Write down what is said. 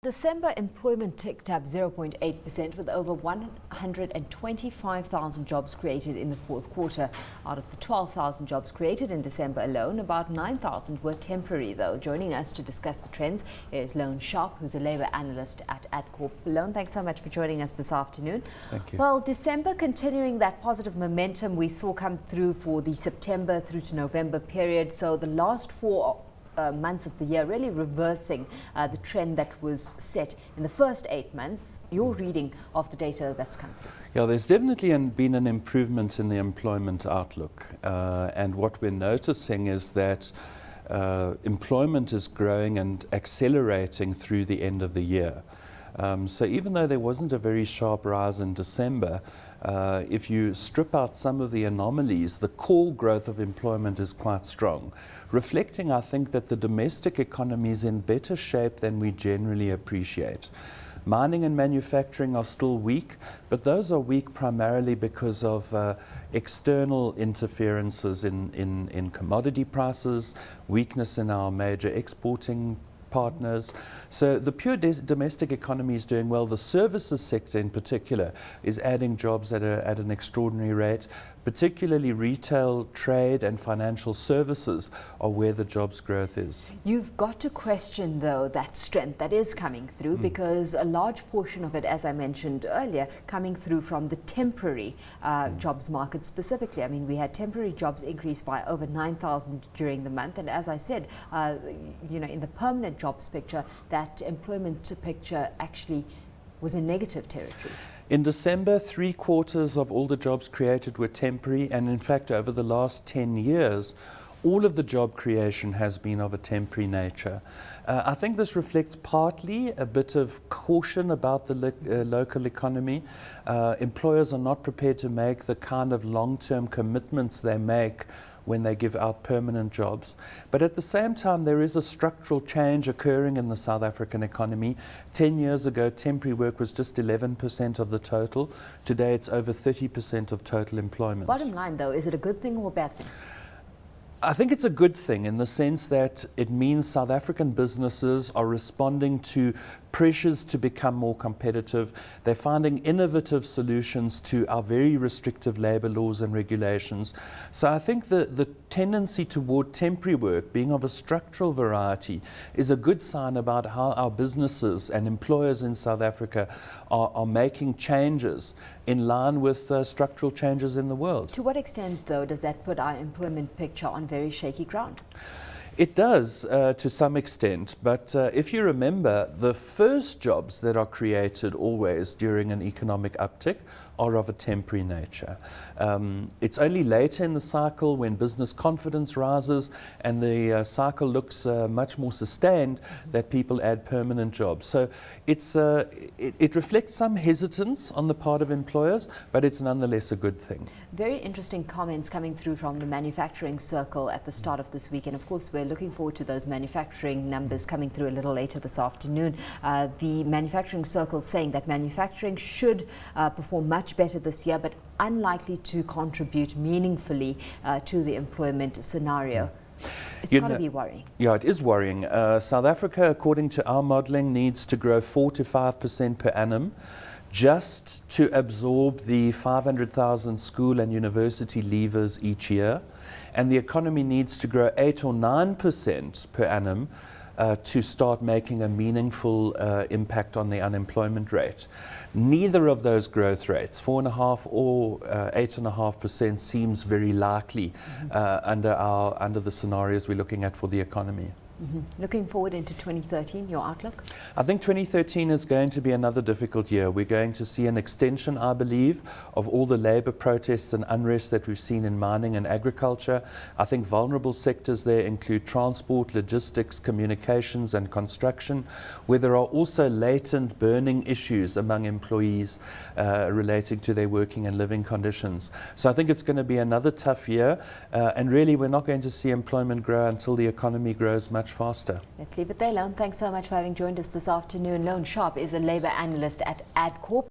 December employment ticked up 0.8% with over 125,000 jobs created in the fourth quarter. Out of the 12,000 jobs created in December alone, about 9,000 were temporary though. Joining us to discuss the trends is Loane, who's a labour analyst at Adcorp. Loane, thanks so much for joining us this afternoon. Thank you. Well, December continuing that positive momentum we saw come through for the September through to November period. So the last four months of the year really reversing the trend that was set in the first 8 months. Your reading of the data that's come through? Yeah, there's definitely been an improvement in the employment outlook, and what we're noticing is that employment is growing and accelerating through the end of the year. So even though there wasn't a very sharp rise in December, if you strip out some of the anomalies, the core growth of employment is quite strong, reflecting, I think, that the domestic economy is in better shape than we generally appreciate. Mining and manufacturing are still weak, but those are weak primarily because of external interferences in commodity prices, weakness in our major exporting partners. So the pure domestic economy is doing well. The services sector in particular is adding jobs at an extraordinary rate. Particularly retail, trade and financial services are where the jobs growth is. You've got to question though that strength that is coming through because a large portion of it, as I mentioned earlier, coming through from the temporary jobs market specifically. I mean, we had temporary jobs increase by over 9,000 during the month, and as I said, in the permanent jobs picture, that employment picture actually was in negative territory. In December, 3/4 of all the jobs created were temporary, and in fact over the last 10 years all of the job creation has been of a temporary nature. I think this reflects partly a bit of caution about the local economy. Employers are not prepared to make the kind of long-term commitments they make when they give out permanent jobs. But at the same time, there is a structural change occurring in the South African economy. 10 years ago, temporary work was just 11% of the total. Today, it's over 30% of total employment. Bottom line, though, is it a good thing or a bad thing? I think it's a good thing in the sense that it means South African businesses are responding to pressures to become more competitive. They're finding innovative solutions to our very restrictive labour laws and regulations. So I think the tendency toward temporary work being of a structural variety is a good sign about how our businesses and employers in South Africa are making changes in line with structural changes in the world. To what extent, though, does that put our employment picture on very shaky ground? It does to some extent, but if you remember, the first jobs that are created always during an economic uptick are of a temporary nature. It's only later in the cycle when business confidence rises and the cycle looks much more sustained that people add permanent jobs. So it reflects some hesitance on the part of employers, but it's nonetheless a good thing. Very interesting comments coming through from the manufacturing circle at the start of this week, and of course we're looking forward to those manufacturing numbers coming through a little later this afternoon. The manufacturing circle saying that manufacturing should perform much better this year, but unlikely to contribute meaningfully to the employment scenario. It's got to be worrying. Yeah, it is worrying. South Africa, according to our modelling, needs to grow 4 to 5% per annum just to absorb the 500,000 school and university leavers each year. And the economy needs to grow 8 or 9% per annum to start making a meaningful impact on the unemployment rate. Neither of those growth rates, 4.5% or 8.5%, seems very likely under the scenarios we're looking at for the economy. Looking forward into 2013, your outlook? I think 2013 is going to be another difficult year. We're going to see an extension, I believe, of all the labour protests and unrest that we've seen in mining and agriculture. I think vulnerable sectors there include transport, logistics, communications and construction, where there are also latent burning issues among employees relating to their working and living conditions. So I think it's going to be another tough year, and really we're not going to see employment grow until the economy grows much faster. Let's leave it there, Loane. Thanks so much for having joined us this afternoon. Loane is a labour analyst at Adcorp.